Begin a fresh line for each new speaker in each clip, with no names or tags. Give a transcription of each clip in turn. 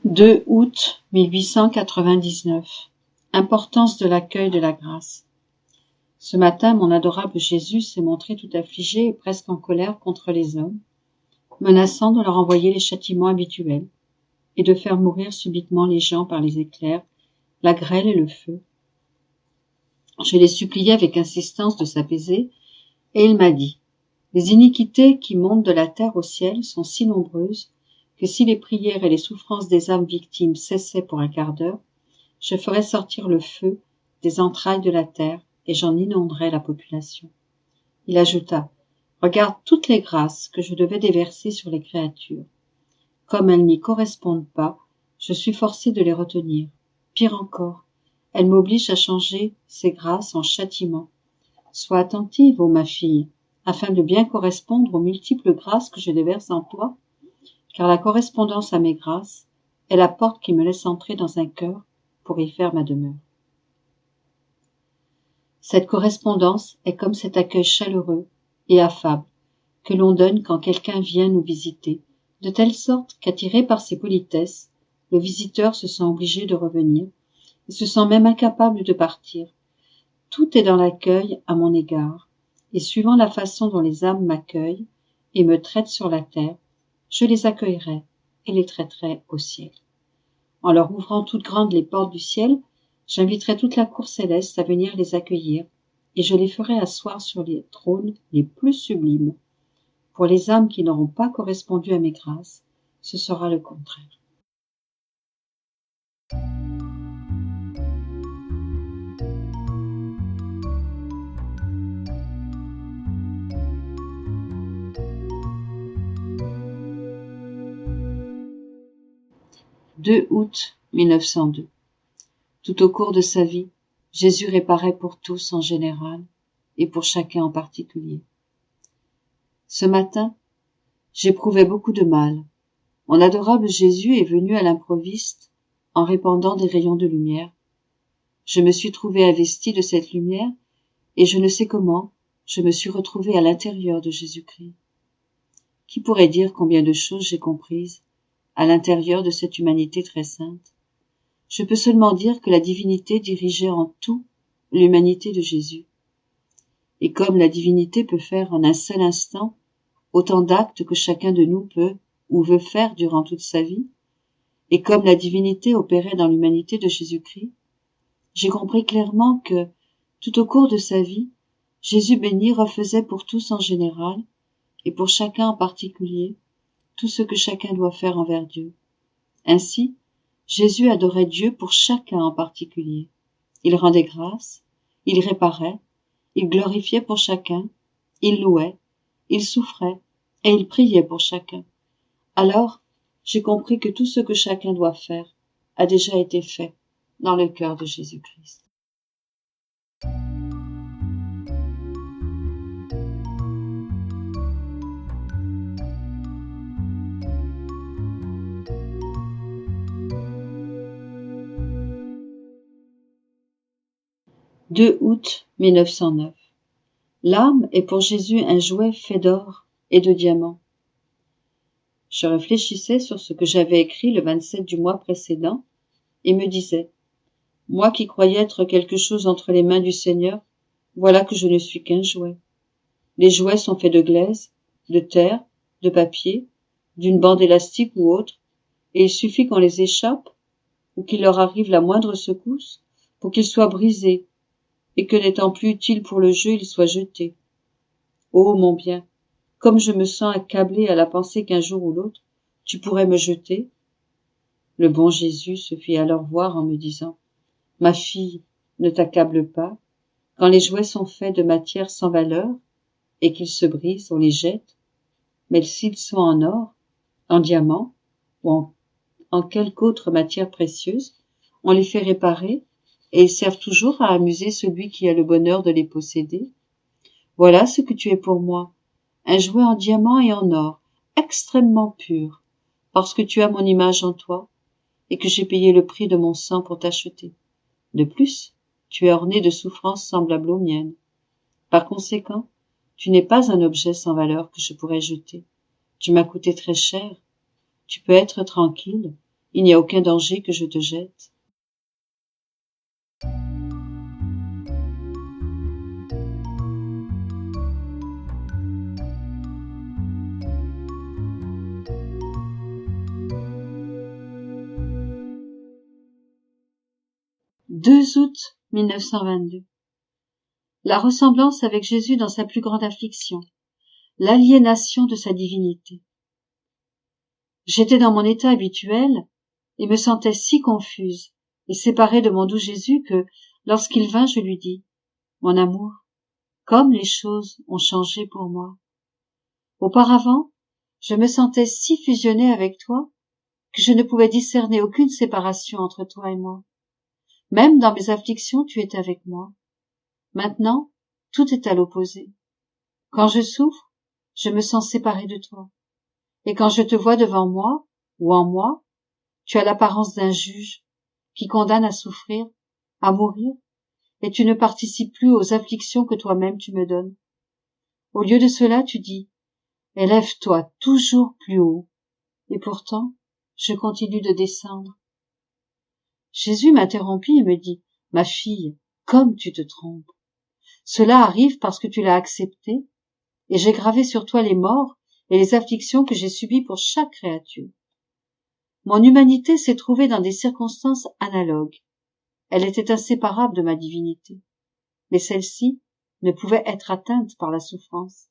2 août 1899. Importance de l'accueil de la grâce. Ce matin, mon adorable Jésus s'est montré tout affligé et presque en colère contre les hommes, menaçant de leur envoyer les châtiments habituels et de faire mourir subitement les gens par les éclairs, la grêle et le feu. Je l'ai supplié avec insistance de s'apaiser, et il m'a dit : les iniquités qui montent de la terre au ciel sont si nombreuses que si les prières et les souffrances des âmes victimes cessaient pour un quart d'heure, je ferais sortir le feu des entrailles de la terre et j'en inonderais la population. Il ajouta : regarde toutes les grâces que je devais déverser sur les créatures. Comme elles n'y correspondent pas, je suis forcé de les retenir. Pire encore, elles m'obligent à changer ces grâces en châtiments. Sois attentive, ô ma fille, afin de bien correspondre aux multiples grâces que je déverse en toi, car la correspondance à mes grâces est la porte qui me laisse entrer dans un cœur pour y faire ma demeure. Cette correspondance est comme cet accueil chaleureux et affable que l'on donne quand quelqu'un vient nous visiter, de telle sorte qu'attiré par ses politesses, le visiteur se sent obligé de revenir et se sent même incapable de partir. Tout est dans l'accueil à mon égard, et suivant la façon dont les âmes m'accueillent et me traitent sur la terre, je les accueillerai et les traiterai au ciel. En leur ouvrant toutes grandes les portes du ciel, j'inviterai toute la cour céleste à venir les accueillir, et je les ferai asseoir sur les trônes les plus sublimes. Pour les âmes qui n'auront pas correspondu à mes grâces, ce sera le contraire. « 2 août 1902. Tout au cours de sa vie, Jésus réparait pour tous en général et pour chacun en particulier. Ce matin, j'éprouvais beaucoup de mal. Mon adorable Jésus est venu à l'improviste en répandant des rayons de lumière. Je me suis trouvée investie de cette lumière et je ne sais comment, je me suis retrouvée à l'intérieur de Jésus-Christ. Qui pourrait dire combien de choses j'ai comprises à l'intérieur de cette humanité très sainte? Je peux seulement dire que la divinité dirigeait en tout l'humanité de Jésus. Et comme la divinité peut faire en un seul instant autant d'actes que chacun de nous peut ou veut faire durant toute sa vie, et comme la divinité opérait dans l'humanité de Jésus-Christ, j'ai compris clairement que, tout au cours de sa vie, Jésus béni refaisait pour tous en général, et pour chacun en particulier, tout ce que chacun doit faire envers Dieu. Ainsi, Jésus adorait Dieu pour chacun en particulier. Il rendait grâce, il réparait, il glorifiait pour chacun, il louait, il souffrait et il priait pour chacun. Alors, j'ai compris que tout ce que chacun doit faire a déjà été fait dans le cœur de Jésus-Christ. « 2 août 1909. L'âme est pour Jésus un jouet fait d'or et de diamants. Je réfléchissais sur ce que j'avais écrit le 27 du mois précédent et me disais : moi qui croyais être quelque chose entre les mains du Seigneur, voilà que je ne suis qu'un jouet. Les jouets sont faits de glaise, de terre, de papier, d'une bande élastique ou autre, et il suffit qu'on les échappe ou qu'il leur arrive la moindre secousse pour qu'ils soient brisés et que n'étant plus utiles pour le jeu, ils soient jetés. Oh, mon bien, comme je me sens accablée à la pensée qu'un jour ou l'autre, tu pourrais me jeter. Le bon Jésus se fit alors voir en me disant : ma fille, ne t'accable pas. Quand les jouets sont faits de matière sans valeur et qu'ils se brisent, on les jette. Mais s'ils sont en or, en diamant ou en quelque autre matière précieuse, on les fait réparer et ils servent toujours à amuser celui qui a le bonheur de les posséder. Voilà ce que tu es pour moi, un jouet en diamant et en or, extrêmement pur, parce que tu as mon image en toi et que j'ai payé le prix de mon sang pour t'acheter. De plus, tu es orné de souffrances semblables aux miennes. Par conséquent, tu n'es pas un objet sans valeur que je pourrais jeter. Tu m'as coûté très cher. Tu peux être tranquille, Il n'y a aucun danger que je te jette. « 2 août 1922. La ressemblance avec Jésus dans sa plus grande affliction, l'aliénation de sa divinité. J'étais dans mon état habituel et me sentais si confuse et séparée de mon doux Jésus que, lorsqu'il vint, je lui dis : « Mon amour, comme les choses ont changé pour moi. Auparavant, je me sentais si fusionnée avec toi que je ne pouvais discerner aucune séparation entre toi et moi. Même dans mes afflictions, tu étais avec moi. Maintenant, tout est à l'opposé. Quand je souffre, je me sens séparée de toi. Et quand je te vois devant moi, ou en moi, tu as l'apparence d'un juge qui condamne à souffrir, à mourir, et tu ne participes plus aux afflictions que toi-même tu me donnes. Au lieu de cela, tu dis : élève-toi toujours plus haut. Et pourtant, je continue de descendre. Jésus m'interrompit et me dit : ma fille, comme tu te trompes. Cela arrive parce que tu l'as accepté, et j'ai gravé sur toi les morts et les afflictions que j'ai subies pour chaque créature. Mon humanité s'est trouvée dans des circonstances analogues. Elle était inséparable de ma divinité. Mais celle-ci ne pouvait être atteinte par la souffrance.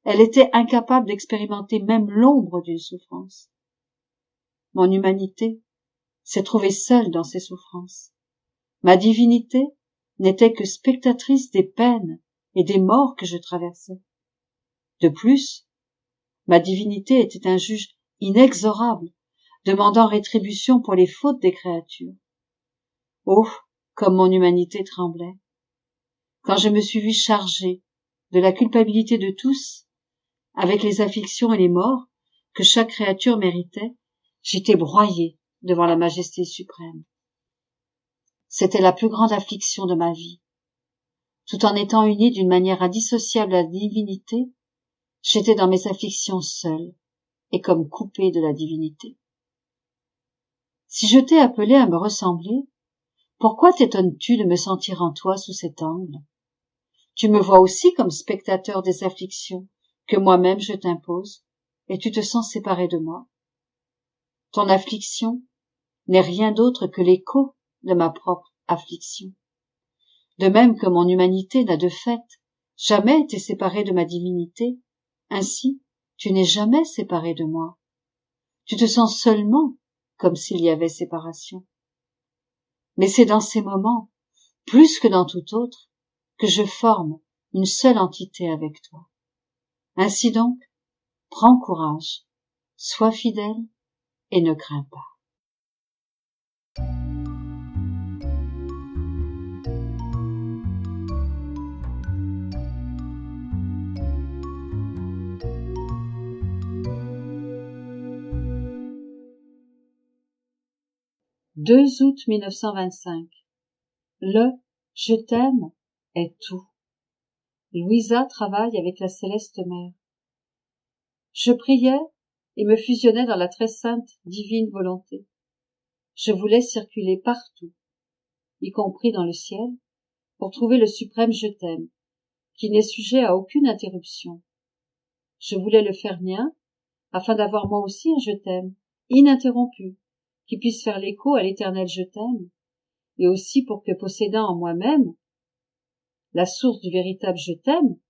Elle était incapable d'expérimenter même l'ombre d'une souffrance. Mon humanité s'est trouvée seule dans ses souffrances. Ma divinité n'était que spectatrice des peines et des morts que je traversais. De plus, ma divinité était un juge inexorable, demandant rétribution pour les fautes des créatures. Oh, comme mon humanité tremblait. Quand je me suis vue chargée de la culpabilité de tous, avec les afflictions et les morts que chaque créature méritait, j'étais broyée devant la majesté suprême. C'était la plus grande affliction de ma vie. Tout en étant unie d'une manière indissociable à la divinité, j'étais dans mes afflictions seule et comme coupée de la divinité. Si je t'ai appelé à me ressembler, pourquoi t'étonnes-tu de me sentir en toi sous cet angle ? Tu me vois aussi comme spectateur des afflictions que moi-même je t'impose, et tu te sens séparé de moi. Ton affliction n'est rien d'autre que l'écho de ma propre affliction. De même que mon humanité n'a de fait jamais été séparée de ma divinité, ainsi tu n'es jamais séparé de moi. Tu te sens seulement comme s'il y avait séparation. Mais c'est dans ces moments, plus que dans tout autre, que je forme une seule entité avec toi. Ainsi donc, prends courage, sois fidèle et ne crains pas. « 2 août 1925. Le « je t'aime » est tout. Louisa travaille avec la céleste mère. Je priais et me fusionnais dans la très sainte divine volonté. Je voulais circuler partout, y compris dans le ciel, pour trouver le suprême je t'aime, qui n'est sujet à aucune interruption. Je voulais le faire mien, afin d'avoir moi aussi un je t'aime, ininterrompu, qui puisse faire l'écho à l'éternel je t'aime, et aussi pour que possédant en moi-même la source du véritable je t'aime,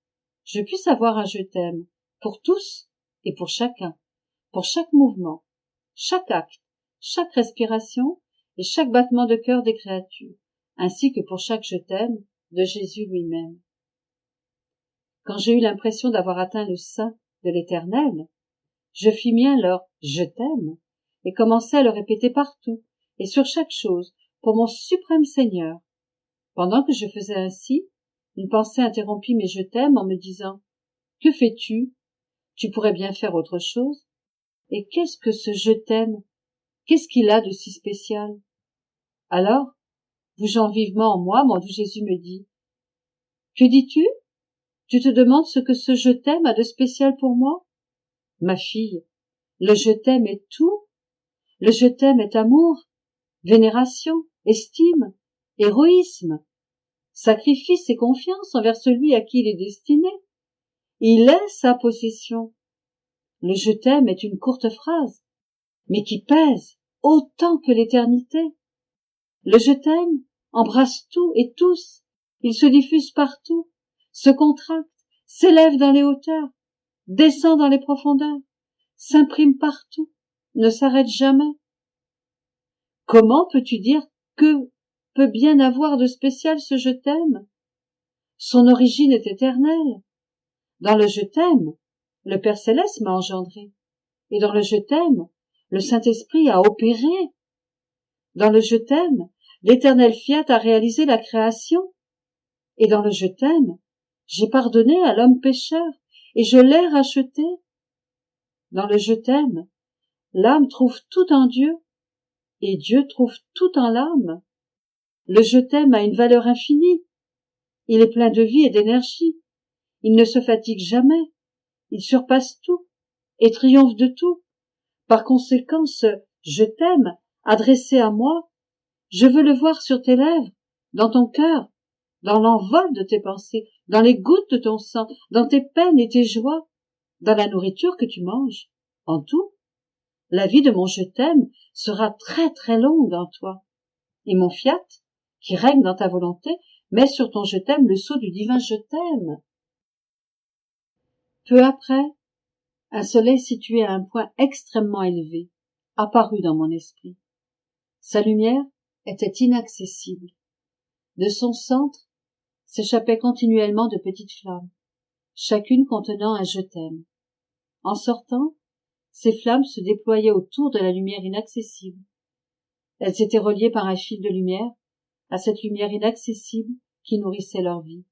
je puisse avoir un je t'aime pour tous et pour chacun, pour chaque mouvement, chaque acte, chaque respiration et chaque battement de cœur des créatures, ainsi que pour chaque je t'aime de Jésus lui-même. Quand j'ai eu l'impression d'avoir atteint le sein de l'Éternel, je fis mien leur « je t'aime » et commençai à le répéter partout et sur chaque chose pour mon suprême Seigneur. Pendant que je faisais ainsi, une pensée interrompit mes je t'aime en me disant : « Que fais-tu ? Tu pourrais bien faire autre chose. Et qu'est-ce que ce je t'aime ? Qu'est-ce qu'il a de si spécial ? » Alors, bougeant vivement en moi, mon doux Jésus me dit : « Que dis-tu ? Tu te demandes ce que ce je t'aime a de spécial pour moi ? Ma fille, le je t'aime est tout. Le je t'aime est amour, vénération, estime, héroïsme, sacrifice et confiance envers celui à qui il est destiné. Il est sa possession. Le je t'aime est une courte phrase, mais qui pèse autant que l'éternité. Le je t'aime embrasse tout et tous, il se diffuse partout, se contracte, s'élève dans les hauteurs, descend dans les profondeurs, s'imprime partout, ne s'arrête jamais. Comment peux-tu dire que peut bien avoir de spécial ce je t'aime? Son origine est éternelle. Dans le je t'aime, le Père Céleste m'a engendré, et dans le je t'aime, le Saint-Esprit a opéré. Dans le je t'aime, l'Éternel Fiat a réalisé la création, et dans le je t'aime, j'ai pardonné à l'homme pécheur, et je l'ai racheté. Dans le je t'aime, l'âme trouve tout en Dieu, et Dieu trouve tout en l'âme. Le je t'aime a une valeur infinie. Il est plein de vie et d'énergie. Il ne se fatigue jamais. Il surpasse tout et triomphe de tout. Par conséquent, ce je t'aime adressé à moi, je veux le voir sur tes lèvres, dans ton cœur, dans l'envol de tes pensées, dans les gouttes de ton sang, dans tes peines et tes joies, dans la nourriture que tu manges. En tout, la vie de mon je t'aime sera très très longue en toi. Et mon fiat, qui règne dans ta volonté, met sur ton je t'aime le sceau du divin je t'aime. Peu après, un soleil situé à un point extrêmement élevé apparut dans mon esprit. Sa lumière était inaccessible. De son centre s'échappaient continuellement de petites flammes, chacune contenant un je t'aime. En sortant, ces flammes se déployaient autour de la lumière inaccessible. Elles étaient reliées par un fil de lumière à cette lumière inaccessible qui nourrissait leur vie.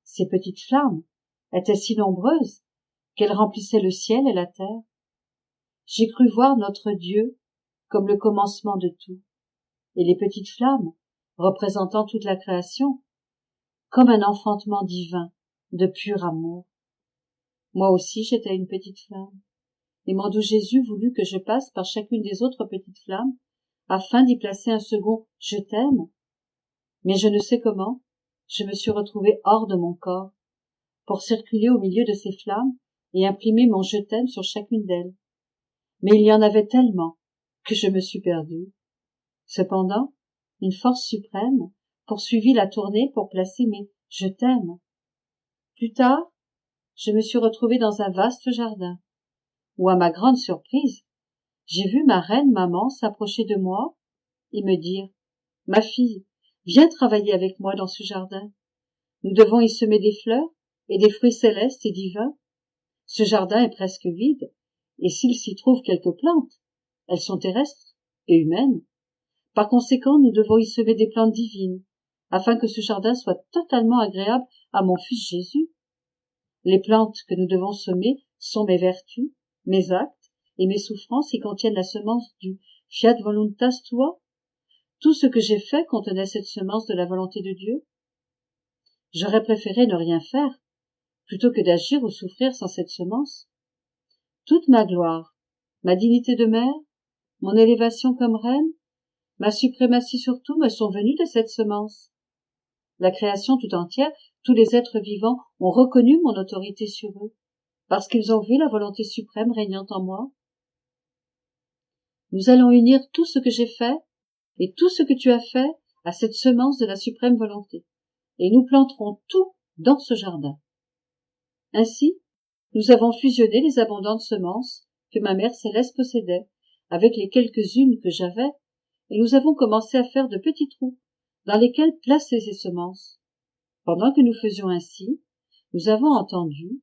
Ces petites flammes étaient si nombreuses qu'elles remplissaient le ciel et la terre. J'ai cru voir notre Dieu comme le commencement de tout, et les petites flammes, représentant toute la création, comme un enfantement divin de pur amour. Moi aussi j'étais une petite flamme, et mon doux Jésus voulut que je passe par chacune des autres petites flammes, afin d'y placer un second « je t'aime ». Mais je ne sais comment, je me suis retrouvée hors de mon corps, pour circuler au milieu de ces flammes et imprimer mon je t'aime sur chacune d'elles. Mais il y en avait tellement que je me suis perdue. Cependant, une force suprême poursuivit la tournée pour placer mes « je t'aime ». Plus tard, je me suis retrouvée dans un vaste jardin, où, à ma grande surprise, j'ai vu ma reine maman s'approcher de moi et me dire « Ma fille, viens travailler avec moi dans ce jardin. Nous devons y semer des fleurs et des fruits célestes et divins. Ce jardin est presque vide, et s'il s'y trouve quelques plantes, elles sont terrestres et humaines. Par conséquent, nous devons y semer des plantes divines, afin que ce jardin soit totalement agréable à mon fils Jésus. Les plantes que nous devons semer sont mes vertus, mes actes et mes souffrances qui contiennent la semence du fiat voluntas tua. Tout ce que j'ai fait contenait cette semence de la volonté de Dieu. J'aurais préféré ne rien faire, plutôt que d'agir ou souffrir sans cette semence. Toute ma gloire, ma dignité de mère, mon élévation comme reine, ma suprématie sur tout me sont venues de cette semence. La création tout entière, tous les êtres vivants ont reconnu mon autorité sur eux, parce qu'ils ont vu la volonté suprême régnant en moi. Nous allons unir tout ce que j'ai fait et tout ce que tu as fait à cette semence de la suprême volonté, et nous planterons tout dans ce jardin. Ainsi, nous avons fusionné les abondantes semences que ma mère céleste possédait avec les quelques-unes que j'avais, et nous avons commencé à faire de petits trous dans lesquels placer ces semences. Pendant que nous faisions ainsi, nous avons entendu,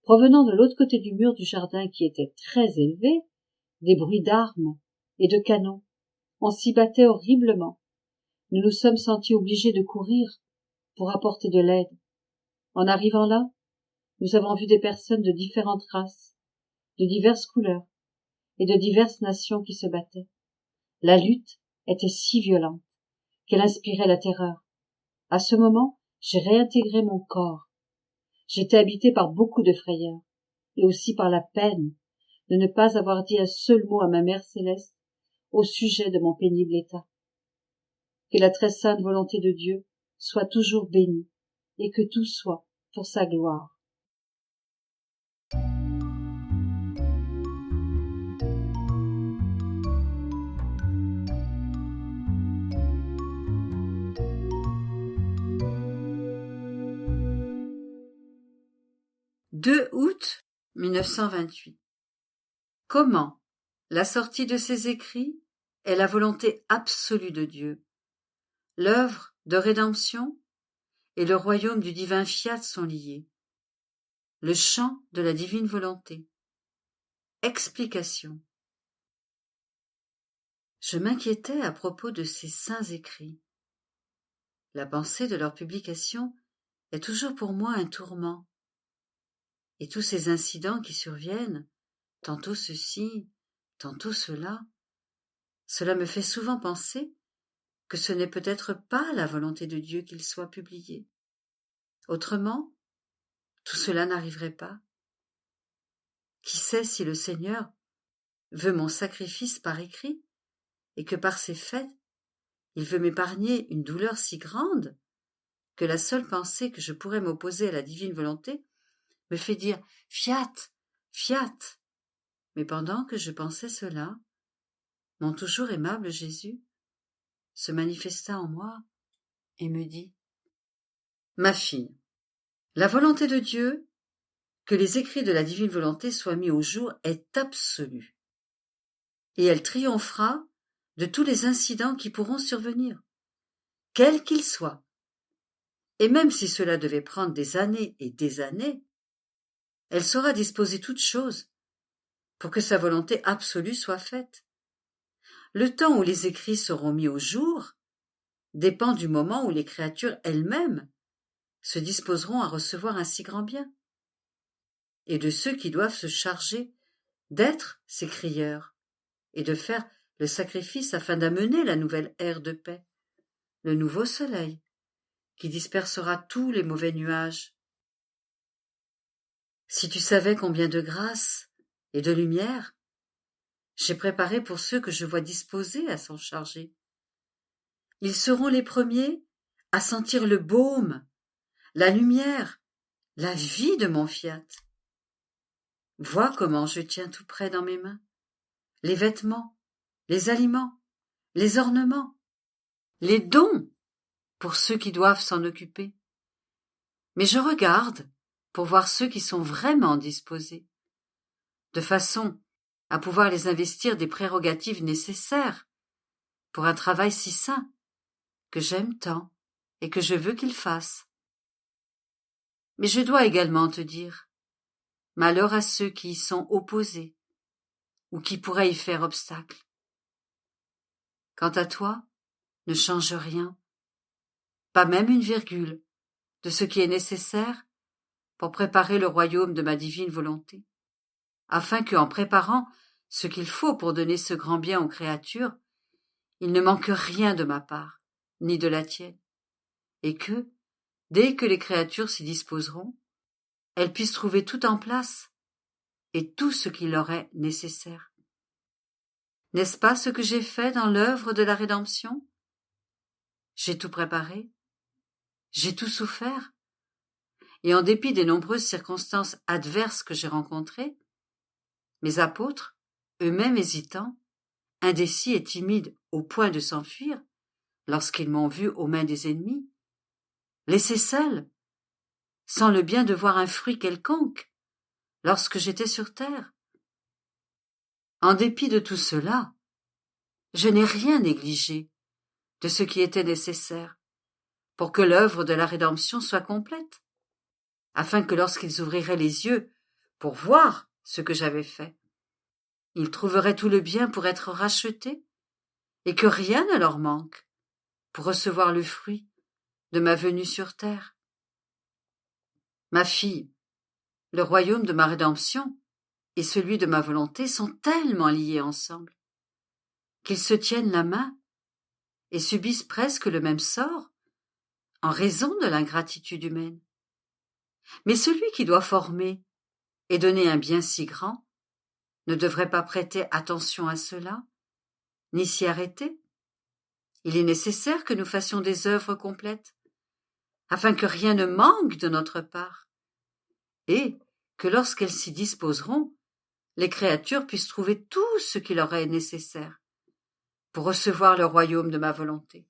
provenant de l'autre côté du mur du jardin qui était très élevé, des bruits d'armes et de canons. On s'y battait horriblement. Nous nous sommes sentis obligés de courir pour apporter de l'aide. En arrivant là, nous avons vu des personnes de différentes races, de diverses couleurs et de diverses nations qui se battaient. La lutte était si violente qu'elle inspirait la terreur. À ce moment, j'ai réintégré mon corps. J'étais habité par beaucoup de frayeur et aussi par la peine de ne pas avoir dit un seul mot à ma mère céleste au sujet de mon pénible état. Que la très sainte volonté de Dieu soit toujours bénie et que tout soit pour sa gloire. « 2 août 1928. Comment la sortie de ces écrits est la volonté absolue de Dieu. L'œuvre de rédemption et le royaume du divin fiat sont liés. Le chant de la divine volonté. Explication. Je m'inquiétais à propos de ces saints écrits. La pensée de leur publication est toujours pour moi un tourment. Et tous ces incidents qui surviennent, tantôt ceci, tantôt cela, cela me fait souvent penser que ce n'est peut-être pas la volonté de Dieu qu'ils soient publiés. Autrement, tout cela n'arriverait pas. Qui sait si le Seigneur veut mon sacrifice par écrit et que par ces faits, il veut m'épargner une douleur si grande que la seule pensée que je pourrais m'opposer à la divine volonté me fait dire « fiat, fiat ». Mais pendant que je pensais cela, mon toujours aimable Jésus se manifesta en moi et me dit « Ma fille, la volonté de Dieu, que les écrits de la divine volonté soient mis au jour, est absolue. Et elle triomphera de tous les incidents qui pourront survenir, quels qu'ils soient. Et même si cela devait prendre des années et des années, elle saura disposer toutes choses pour que sa volonté absolue soit faite. Le temps où les écrits seront mis au jour dépend du moment où les créatures elles-mêmes se disposeront à recevoir un si grand bien, et de ceux qui doivent se charger d'être ces crieurs et de faire le sacrifice afin d'amener la nouvelle ère de paix, le nouveau soleil, qui dispersera tous les mauvais nuages. Si tu savais combien de grâce et de lumière j'ai préparé pour ceux que je vois disposés à s'en charger. Ils seront les premiers à sentir le baume, la lumière, la vie de mon fiat. Vois comment je tiens tout près dans mes mains les vêtements, les aliments, les ornements, les dons pour ceux qui doivent s'en occuper. Mais je regarde pour voir ceux qui sont vraiment disposés, de façon à pouvoir les investir des prérogatives nécessaires pour un travail si saint que j'aime tant et que je veux qu'ils fassent. Mais je dois également te dire, malheur à ceux qui y sont opposés ou qui pourraient y faire obstacle. Quant à toi, ne change rien, pas même une virgule, de ce qui est nécessaire pour préparer le royaume de ma divine volonté, afin que, en préparant ce qu'il faut pour donner ce grand bien aux créatures, il ne manque rien de ma part, ni de la tienne, et que, dès que les créatures s'y disposeront, elles puissent trouver tout en place et tout ce qui leur est nécessaire. N'est-ce pas ce que j'ai fait dans l'œuvre de la rédemption? J'ai tout préparé, j'ai tout souffert, et en dépit des nombreuses circonstances adverses que j'ai rencontrées, mes apôtres, eux-mêmes hésitants, indécis et timides au point de s'enfuir, lorsqu'ils m'ont vu aux mains des ennemis, laissés seuls, sans le bien de voir un fruit quelconque, lorsque j'étais sur terre. En dépit de tout cela, je n'ai rien négligé de ce qui était nécessaire pour que l'œuvre de la rédemption soit complète, afin que lorsqu'ils ouvriraient les yeux pour voir ce que j'avais fait, ils trouveraient tout le bien pour être rachetés et que rien ne leur manque pour recevoir le fruit de ma venue sur terre. Ma fille, le royaume de ma rédemption et celui de ma volonté sont tellement liés ensemble qu'ils se tiennent la main et subissent presque le même sort en raison de l'ingratitude humaine. Mais celui qui doit former et donner un bien si grand ne devrait pas prêter attention à cela ni s'y arrêter. Il est nécessaire que nous fassions des œuvres complètes, afin que rien ne manque de notre part, et que lorsqu'elles s'y disposeront, les créatures puissent trouver tout ce qui leur est nécessaire pour recevoir le royaume de ma volonté.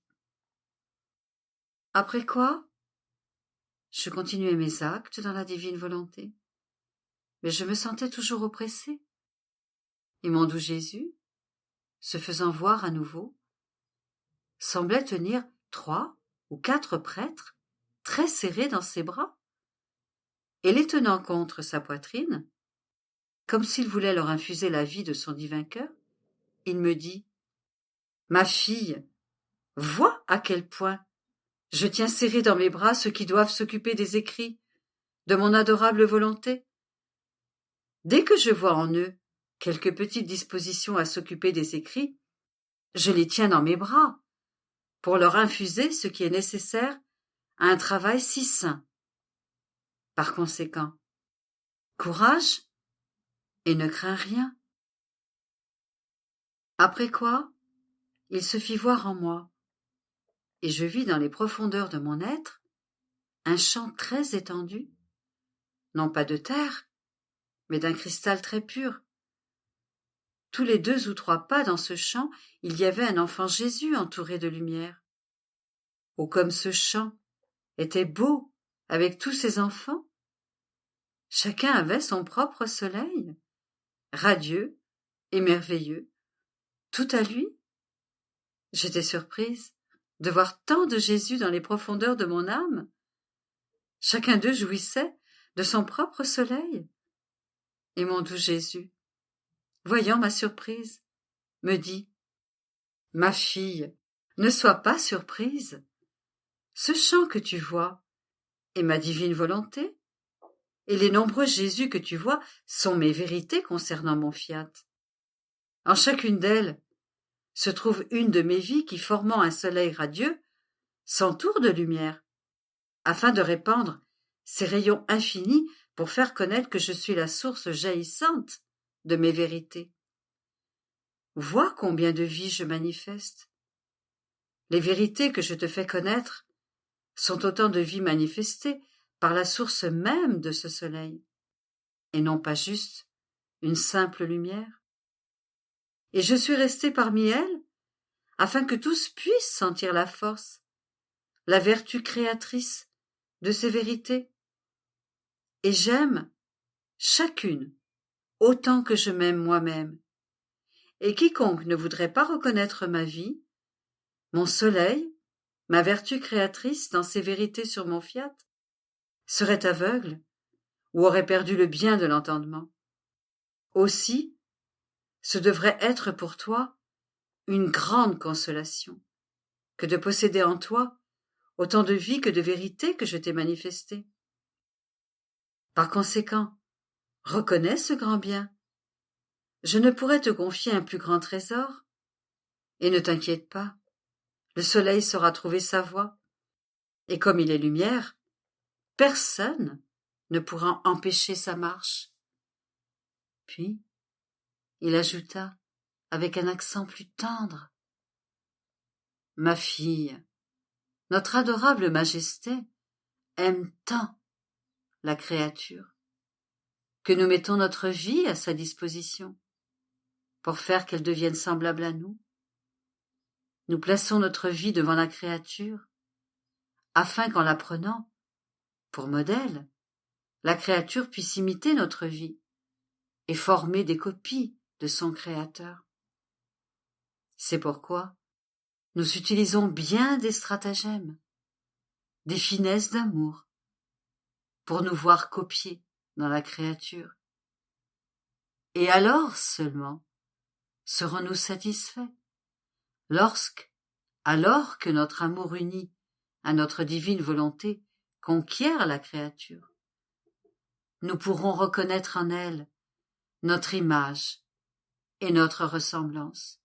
Après quoi, je continuais mes actes dans la divine volonté, mais je me sentais toujours oppressée. Et mon doux Jésus, se faisant voir à nouveau, semblait tenir 3 ou 4 prêtres très serrés dans ses bras, et les tenant contre sa poitrine, comme s'il voulait leur infuser la vie de son divin cœur. Il me dit: « Ma fille, vois à quel point je tiens serré dans mes bras ceux qui doivent s'occuper des écrits de mon adorable volonté. Dès que je vois en eux quelques petites dispositions à s'occuper des écrits, je les tiens dans mes bras pour leur infuser ce qui est nécessaire à un travail si saint. Par conséquent, courage et ne crains rien. » Après quoi, il se fit voir en moi, et je vis dans les profondeurs de mon être un champ très étendu, non pas de terre, mais d'un cristal très pur. Tous les 2 ou 3 pas dans ce champ, il y avait un enfant Jésus entouré de lumière. Oh, comme ce champ était beau avec tous ses enfants! Chacun avait son propre soleil, radieux et merveilleux, tout à lui. J'étais surprise de voir tant de Jésus dans les profondeurs de mon âme. Chacun d'eux jouissait de son propre soleil. Et mon doux Jésus, voyant ma surprise, me dit: « Ma fille, ne sois pas surprise. Ce champ que tu vois est ma divine volonté, et les nombreux Jésus que tu vois sont mes vérités concernant mon fiat. En chacune d'elles se trouve une de mes vies qui, formant un soleil radieux, s'entoure de lumière, afin de répandre ses rayons infinis pour faire connaître que je suis la source jaillissante de mes vérités. Vois combien de vies je manifeste. Les vérités que je te fais connaître sont autant de vies manifestées par la source même de ce soleil, et non pas juste une simple lumière. Et je suis restée parmi elles, afin que tous puissent sentir la force, la vertu créatrice de ces vérités. Et j'aime chacune autant que je m'aime moi-même. Et quiconque ne voudrait pas reconnaître ma vie, mon soleil, ma vertu créatrice dans ces vérités sur mon fiat, serait aveugle ou aurait perdu le bien de l'entendement. Aussi, ce devrait être pour toi une grande consolation que de posséder en toi autant de vie que de vérité que je t'ai manifestée. Par conséquent, reconnais ce grand bien. Je ne pourrais te confier un plus grand trésor, et ne t'inquiète pas, le soleil saura trouver sa voie, et comme il est lumière, personne ne pourra empêcher sa marche. Puis, il ajouta, avec un accent plus tendre: « Ma fille, notre adorable Majesté aime tant la créature que nous mettons notre vie à sa disposition pour faire qu'elle devienne semblable à nous. Nous plaçons notre vie devant la créature afin qu'en la prenant pour modèle, la créature puisse imiter notre vie et former des copies de son Créateur. C'est pourquoi nous utilisons bien des stratagèmes, des finesses d'amour, pour nous voir copier dans la créature. Et alors seulement serons-nous satisfaits, alors que notre amour uni à notre divine volonté conquiert la créature, nous pourrons reconnaître en elle notre image et notre ressemblance,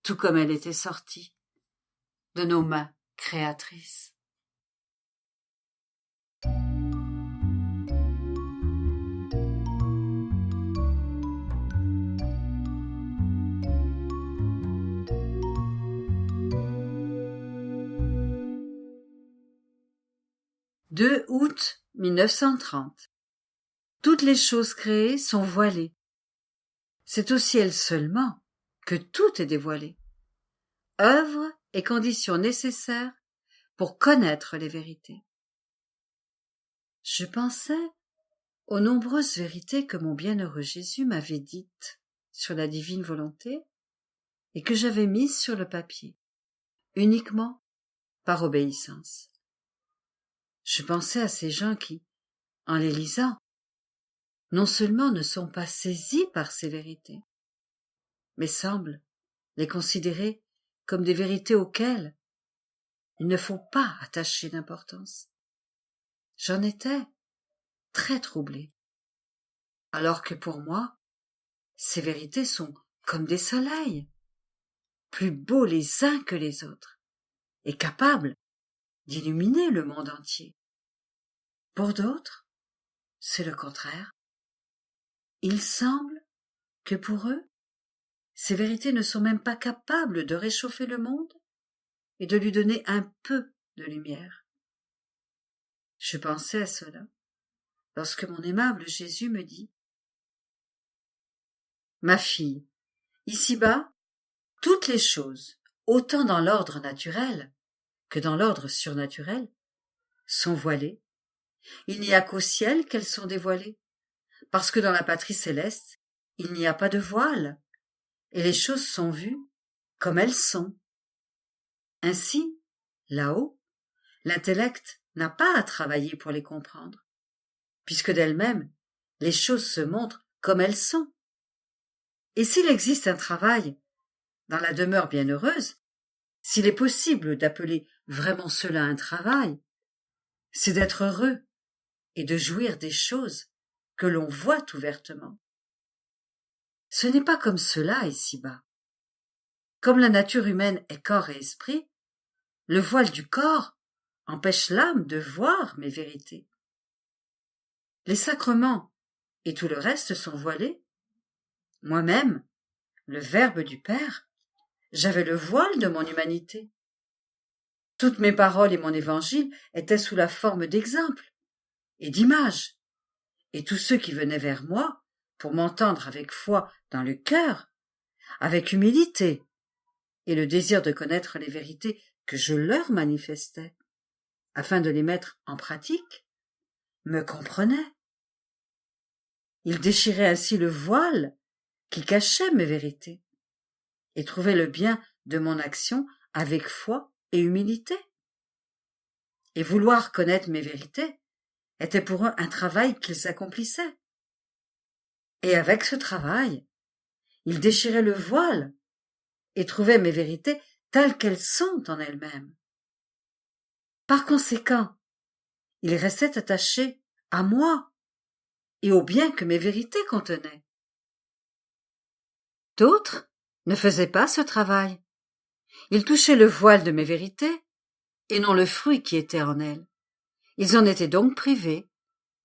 tout comme elle était sortie de nos mains créatrices. 2 août 1930. Toutes les choses créées sont voilées. C'est au ciel seulement que tout est dévoilé. Œuvre et conditions nécessaires pour connaître les vérités. Je pensais aux nombreuses vérités que mon bienheureux Jésus m'avait dites sur la divine volonté et que j'avais mises sur le papier, uniquement par obéissance. Je pensais à ces gens qui, en les lisant, non seulement ne sont pas saisis par ces vérités, mais semblent les considérer comme des vérités auxquelles il ne faut pas attacher d'importance. J'en étais très troublée, alors que pour moi, ces vérités sont comme des soleils, plus beaux les uns que les autres, et capables d'illuminer le monde entier. Pour d'autres, c'est le contraire. Il semble que pour eux, ces vérités ne sont même pas capables de réchauffer le monde et de lui donner un peu de lumière. Je pensais à cela lorsque mon aimable Jésus me dit « Ma fille, ici-bas, toutes les choses, autant dans l'ordre naturel que dans l'ordre surnaturel, sont voilées. Il n'y a qu'au ciel qu'elles sont dévoilées, parce que dans la patrie céleste, il n'y a pas de voile, et les choses sont vues comme elles sont. Ainsi, là-haut, l'intellect n'a pas à travailler pour les comprendre, puisque d'elles-mêmes, les choses se montrent comme elles sont. Et s'il existe un travail dans la demeure bienheureuse, s'il est possible d'appeler vraiment cela un travail, c'est d'être heureux et de jouir des choses que l'on voit ouvertement. Ce n'est pas comme cela ici-bas. Comme la nature humaine est corps et esprit, le voile du corps empêche l'âme de voir mes vérités. Les sacrements et tout le reste sont voilés. Moi-même, le Verbe du Père, j'avais le voile de mon humanité. Toutes mes paroles et mon évangile étaient sous la forme d'exemples et d'images, et tous ceux qui venaient vers moi, pour m'entendre avec foi dans le cœur, avec humilité, et le désir de connaître les vérités que je leur manifestais, afin de les mettre en pratique, me comprenaient. Ils déchiraient ainsi le voile qui cachait mes vérités, et trouvaient le bien de mon action avec foi et humilité. Et vouloir connaître mes vérités était pour eux un travail qu'ils accomplissaient. Et avec ce travail, ils déchiraient le voile et trouvaient mes vérités telles qu'elles sont en elles-mêmes. Par conséquent, ils restaient attachés à moi et au bien que mes vérités contenaient. D'autres ne faisaient pas ce travail. Ils touchaient le voile de mes vérités et non le fruit qui était en elles. Ils en étaient donc privés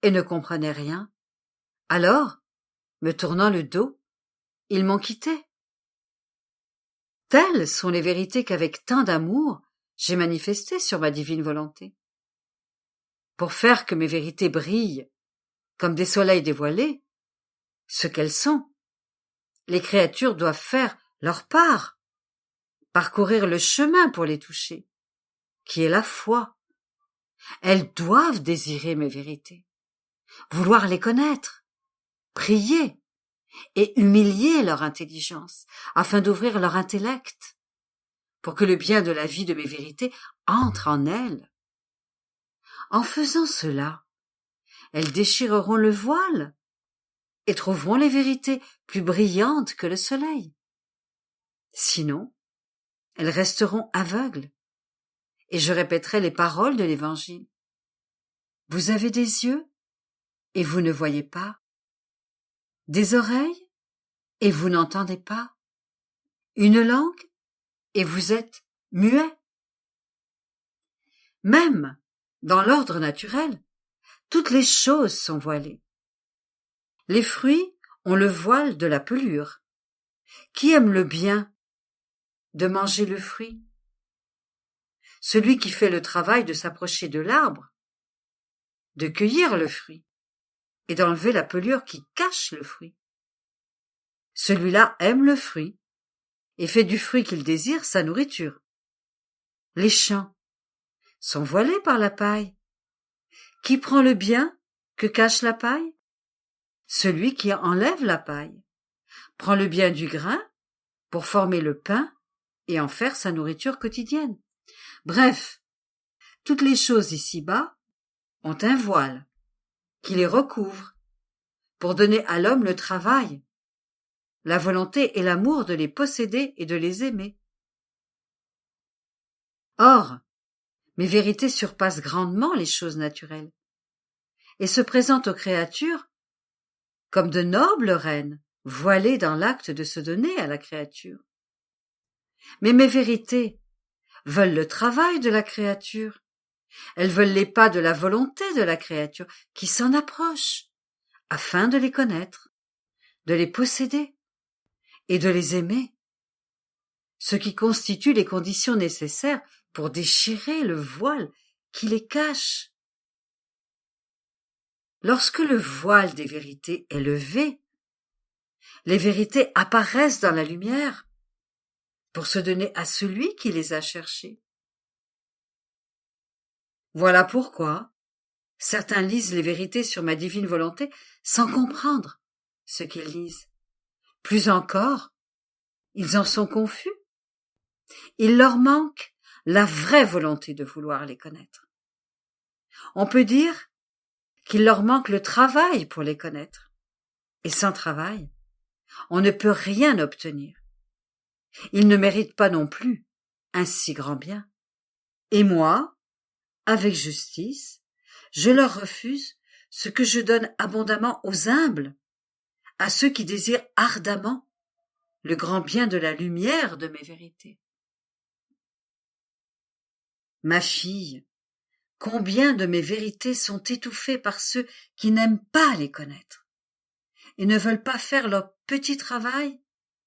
et ne comprenaient rien. Alors, me tournant le dos, ils m'ont quitté. Telles sont les vérités qu'avec tant d'amour j'ai manifestées sur ma divine volonté. Pour faire que mes vérités brillent comme des soleils dévoilés, ce qu'elles sont, les créatures doivent faire leur part, parcourir le chemin pour les toucher, qui est la foi. Elles doivent désirer mes vérités, vouloir les connaître, prier et humilier leur intelligence afin d'ouvrir leur intellect pour que le bien de la vie de mes vérités entre en elles. En faisant cela, elles déchireront le voile et trouveront les vérités plus brillantes que le soleil. Sinon, elles resteront aveugles et je répéterai les paroles de l'Évangile. Vous avez des yeux et vous ne voyez pas, des oreilles et vous n'entendez pas, une langue et vous êtes muets. Même dans l'ordre naturel, toutes les choses sont voilées. Les fruits ont le voile de la pelure. Qui aime le bien de manger le fruit? Celui qui fait le travail de s'approcher de l'arbre
de cueillir le fruit et d'enlever la pelure qui cache le fruit. Celui-là aime le fruit et fait du fruit qu'il désire sa nourriture. Les champs sont voilés par la paille. Qui prend le bien que cache la paille? Celui qui enlève la paille prend le bien du grain pour former le pain et en faire sa nourriture quotidienne. Bref, toutes les choses ici-bas ont un voile qui les recouvre pour donner à l'homme le travail, la volonté et l'amour de les posséder et de les aimer. Or, mes vérités surpassent grandement les choses naturelles et se présentent aux créatures comme de nobles reines voilées dans l'acte de se donner à la créature. Mais mes vérités veulent le travail de la créature. Elles veulent les pas de la volonté de la créature qui s'en approche afin de les connaître, de les posséder et de les aimer, ce qui constitue les conditions nécessaires pour déchirer le voile qui les cache. Lorsque le voile des vérités est levé, les vérités apparaissent dans la lumière pour se donner à celui qui les a cherchées. Voilà pourquoi certains lisent les vérités sur ma divine volonté sans comprendre ce qu'ils lisent. Plus encore, ils en sont confus. Il leur manque la vraie volonté de vouloir les connaître. On peut dire qu'il leur manque le travail pour les connaître. Et sans travail, on ne peut rien obtenir. Ils ne méritent pas non plus un si grand bien. Et moi, avec justice, je leur refuse ce que je donne abondamment aux humbles, à ceux qui désirent ardemment le grand bien de la lumière de mes vérités. Ma fille, combien de mes vérités sont étouffées par ceux qui n'aiment pas les connaître et ne veulent pas faire leur petit travail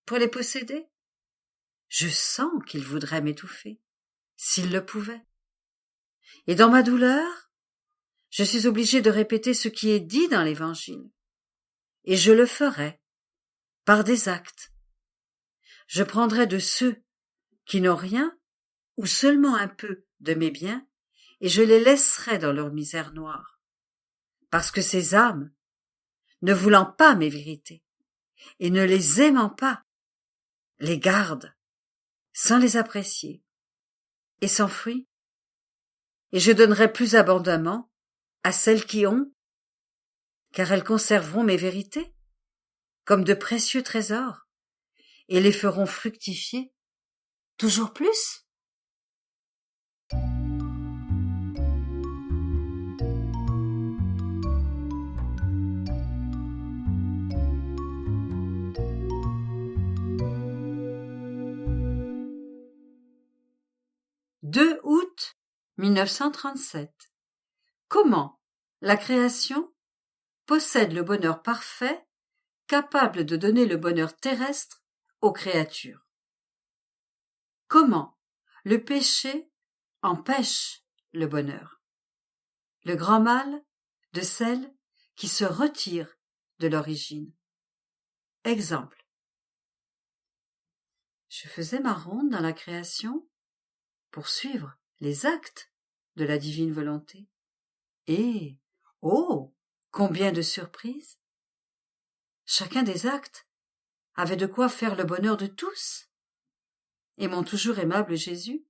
pour les posséder? Je sens qu'ils voudraient m'étouffer, s'ils le pouvaient. Et dans ma douleur, je suis obligée de répéter ce qui est dit dans l'Évangile. Et je le ferai par des actes. Je prendrai de ceux qui n'ont rien ou seulement un peu de mes biens et je les laisserai dans leur misère noire. Parce que ces âmes, ne voulant pas mes vérités et ne les aimant pas, les gardent sans les apprécier et s'enfuient. Et je donnerai plus abondamment à celles qui ont, car elles conserveront mes vérités comme de précieux trésors et les feront fructifier toujours plus. « 2 août 1937. Comment la création possède le bonheur parfait, capable de donner le bonheur terrestre aux créatures. Comment le péché empêche le bonheur, le grand mal de celles qui se retirent de l'origine. Exemple. Je faisais ma ronde dans la création pour suivre les actes de la divine volonté. Et, oh, combien de surprises! Chacun des actes avait de quoi faire le bonheur de tous. Et mon toujours aimable Jésus,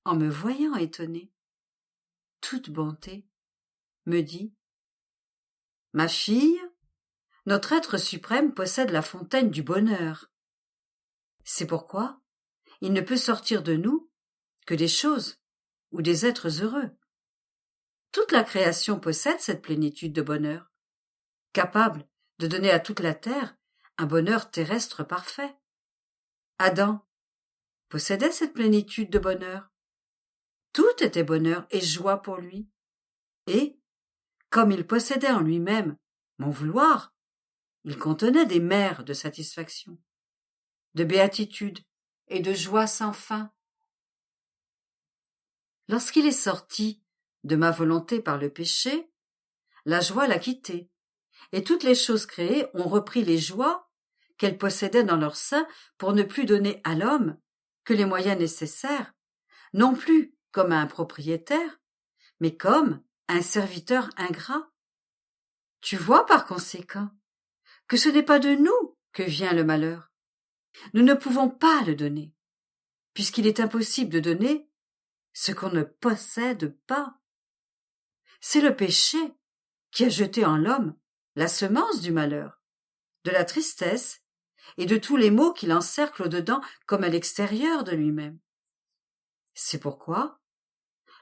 en me voyant étonné, toute bonté, me dit : « Ma fille, notre être suprême possède la fontaine du bonheur. C'est pourquoi il ne peut sortir de nous que des choses ou des êtres heureux. Toute la création possède cette plénitude de bonheur, capable de donner à toute la terre un bonheur terrestre parfait. Adam possédait cette plénitude de bonheur. Tout était bonheur et joie pour lui. Et, comme il possédait en lui-même mon vouloir, il contenait des mers de satisfaction, de béatitude et de joie sans fin. Lorsqu'il est sorti de ma volonté par le péché, la joie l'a quitté, et toutes les choses créées ont repris les joies qu'elles possédaient dans leur sein pour ne plus donner à l'homme que les moyens nécessaires, non plus comme à un propriétaire, mais comme à un serviteur ingrat. Tu vois par conséquent que ce n'est pas de nous que vient le malheur. Nous ne pouvons pas le donner, puisqu'il est impossible de donner ce qu'on ne possède pas. C'est le péché qui a jeté en l'homme la semence du malheur, de la tristesse et de tous les maux qui l'encerclent au-dedans comme à l'extérieur de lui-même. C'est pourquoi,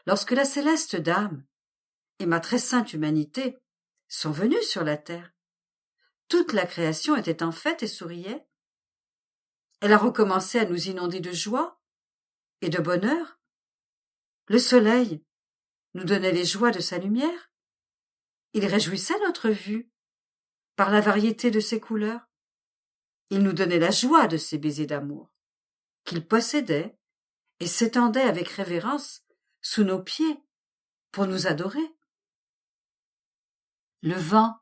lorsque la céleste dame et ma très sainte humanité sont venues sur la terre, toute la création était en fête et souriait. Elle a recommencé à nous inonder de joie et de bonheur. Le soleil nous donnait les joies de sa lumière. Il réjouissait notre vue par la variété de ses couleurs. Il nous donnait la joie de ses baisers d'amour, qu'il possédait et s'étendait avec révérence sous nos pieds pour nous adorer. Le vent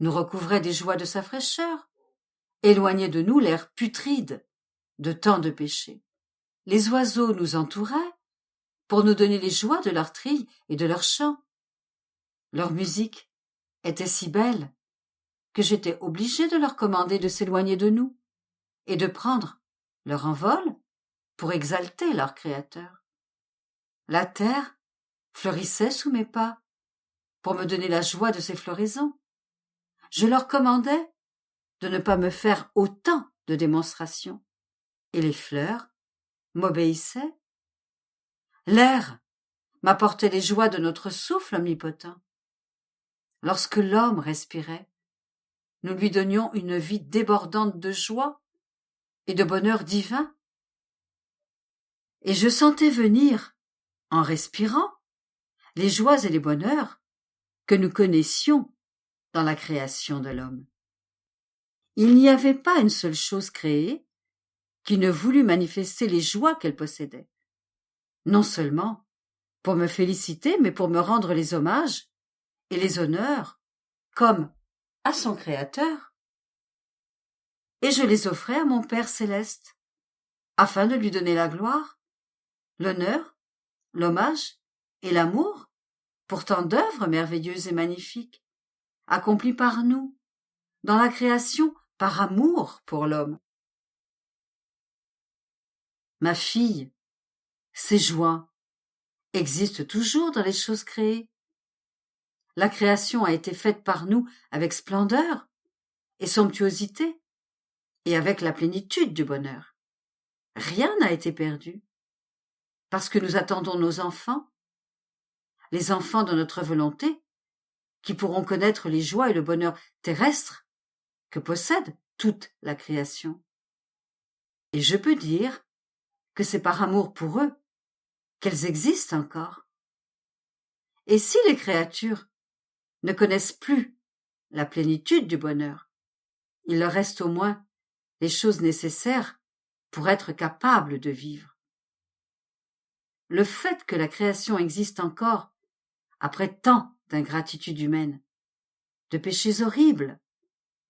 nous recouvrait des joies de sa fraîcheur, éloignait de nous l'air putride de tant de péchés. Les oiseaux nous entouraient pour nous donner les joies de leur trille et de leur chant. Leur musique était si belle que j'étais obligée de leur commander de s'éloigner de nous et de prendre leur envol pour exalter leur Créateur. La terre fleurissait sous mes pas pour me donner la joie de ses floraisons. Je leur commandais de ne pas me faire autant de démonstrations, et les fleurs m'obéissaient. L'air m'apportait les joies de notre souffle omnipotent. Lorsque l'homme respirait, nous lui donnions une vie débordante de joie et de bonheur divin. Et je sentais venir, en respirant, les joies et les bonheurs que nous connaissions dans la création de l'homme. Il n'y avait pas une seule chose créée qui ne voulût manifester les joies qu'elle possédait, non seulement pour me féliciter, mais pour me rendre les hommages et les honneurs comme à son Créateur. Et je les offrais à mon Père céleste, afin de lui donner la gloire, l'honneur, l'hommage et l'amour pour tant d'œuvres merveilleuses et magnifiques, accomplies par nous, dans la création par amour pour l'homme. Ma fille, ces joies existent toujours dans les choses créées. La création a été faite par nous avec splendeur et somptuosité, et avec la plénitude du bonheur. Rien n'a été perdu, parce que nous attendons nos enfants, les enfants de notre volonté, qui pourront connaître les joies et le bonheur terrestre que possède toute la création. Et je peux dire que c'est par amour pour eux qu'elles existent encore. Et si les créatures ne connaissent plus la plénitude du bonheur, il leur reste au moins les choses nécessaires pour être capables de vivre. Le fait que la création existe encore après tant d'ingratitude humaine, de péchés horribles,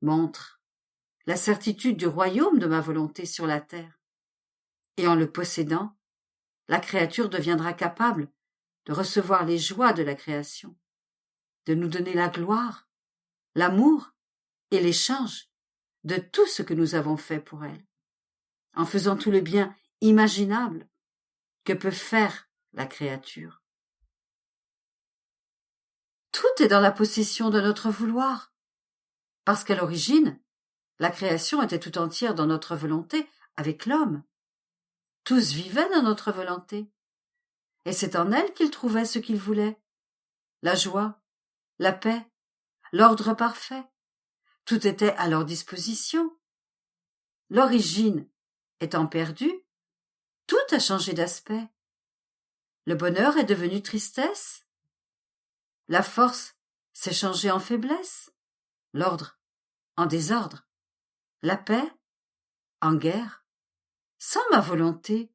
montre la certitude du royaume de ma volonté sur la terre. Et en le possédant, la créature deviendra capable de recevoir les joies de la création, de nous donner la gloire, l'amour et l'échange de tout ce que nous avons fait pour elle, en faisant tout le bien imaginable que peut faire la créature. Tout est dans la possession de notre vouloir, parce qu'à l'origine, la création était tout entière dans notre volonté avec l'homme. Tous vivaient dans notre volonté, et c'est en elle qu'ils trouvaient ce qu'ils voulaient, la joie, la paix, l'ordre parfait. Tout était à leur disposition. L'origine étant perdue, tout a changé d'aspect. Le bonheur est devenu tristesse. La force s'est changée en faiblesse. L'ordre en désordre. La paix en guerre. Sans ma volonté.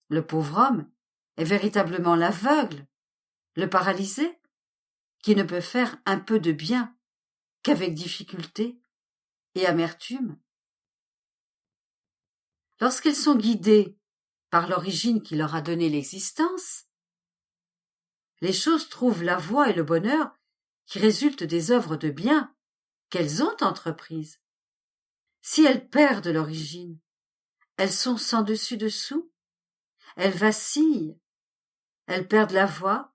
Le pauvre homme est véritablement l'aveugle, le paralysé, qui ne peut faire un peu de bien qu'avec difficulté et amertume. Lorsqu'elles sont guidées par l'origine qui leur a donné l'existence, les choses trouvent la voie et le bonheur qui résultent des œuvres de bien qu'elles ont entreprises. Si elles perdent l'origine, elles sont sans dessus-dessous, elles vacillent, elles perdent la voie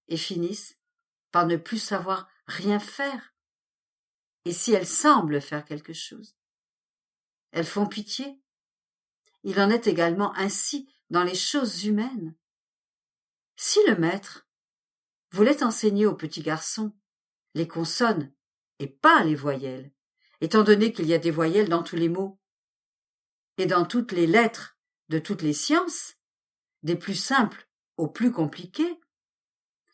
et finissent par ne plus savoir rien faire. Et si elles semblent faire quelque chose, elles font pitié. Il en est également ainsi dans les choses humaines. Si le maître voulait enseigner aux petits garçons les consonnes et pas les voyelles, étant donné qu'il y a des voyelles dans tous les mots et dans toutes les lettres de toutes les sciences, des plus simples aux plus compliquées,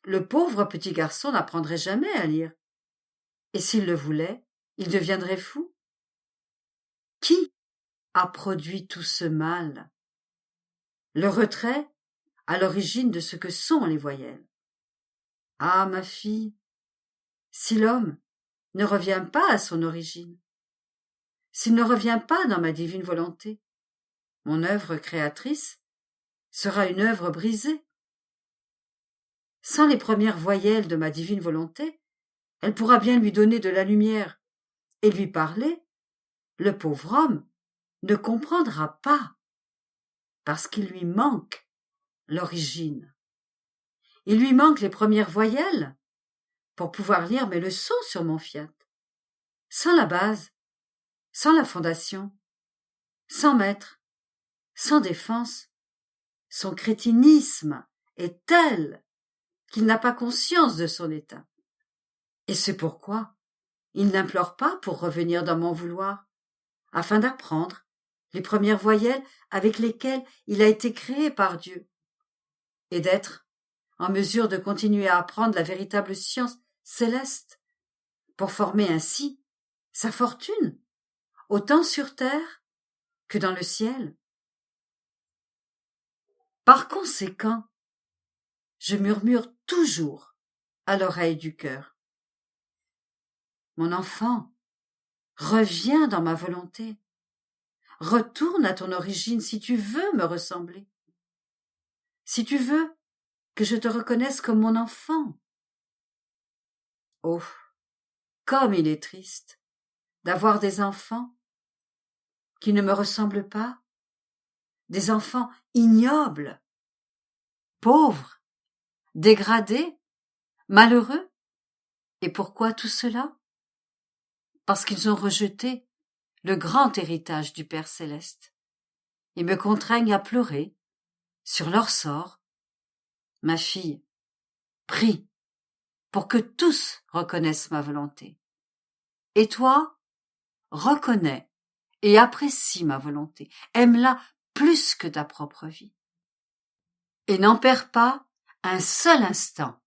le pauvre petit garçon n'apprendrait jamais à lire. Et s'il le voulait, il deviendrait fou. Qui a produit tout ce mal? Le retrait à l'origine de ce que sont les voyelles. Ah, ma fille, si l'homme ne revient pas à son origine, s'il ne revient pas dans ma divine volonté, mon œuvre créatrice sera une œuvre brisée. Sans les premières voyelles de ma divine volonté, elle pourra bien lui donner de la lumière et lui parler. Le pauvre homme ne comprendra pas, parce qu'il lui manque l'origine. Il lui manque les premières voyelles pour pouvoir lire mes leçons sur mon fiat. Sans la base, sans la fondation, sans maître, sans défense, son crétinisme est tel qu'il n'a pas conscience de son état. Et c'est pourquoi il n'implore pas pour revenir dans mon vouloir, afin d'apprendre les premières voyelles avec lesquelles il a été créé par Dieu, et d'être en mesure de continuer à apprendre la véritable science céleste, pour former ainsi sa fortune, autant sur terre que dans le ciel. Par conséquent, je murmure toujours à l'oreille du cœur: mon enfant, reviens dans ma volonté, retourne à ton origine si tu veux me ressembler, si tu veux que je te reconnaisse comme mon enfant. Oh, comme il est triste d'avoir des enfants qui ne me ressemblent pas, des enfants ignobles, pauvres, dégradés, malheureux. Et pourquoi tout cela? Parce qu'ils ont rejeté le grand héritage du Père céleste et me contraignent à pleurer sur leur sort. Ma fille, prie pour que tous reconnaissent ma volonté. Et toi, reconnais et apprécie ma volonté, aime-la plus que ta propre vie. Et n'en perds pas un seul instant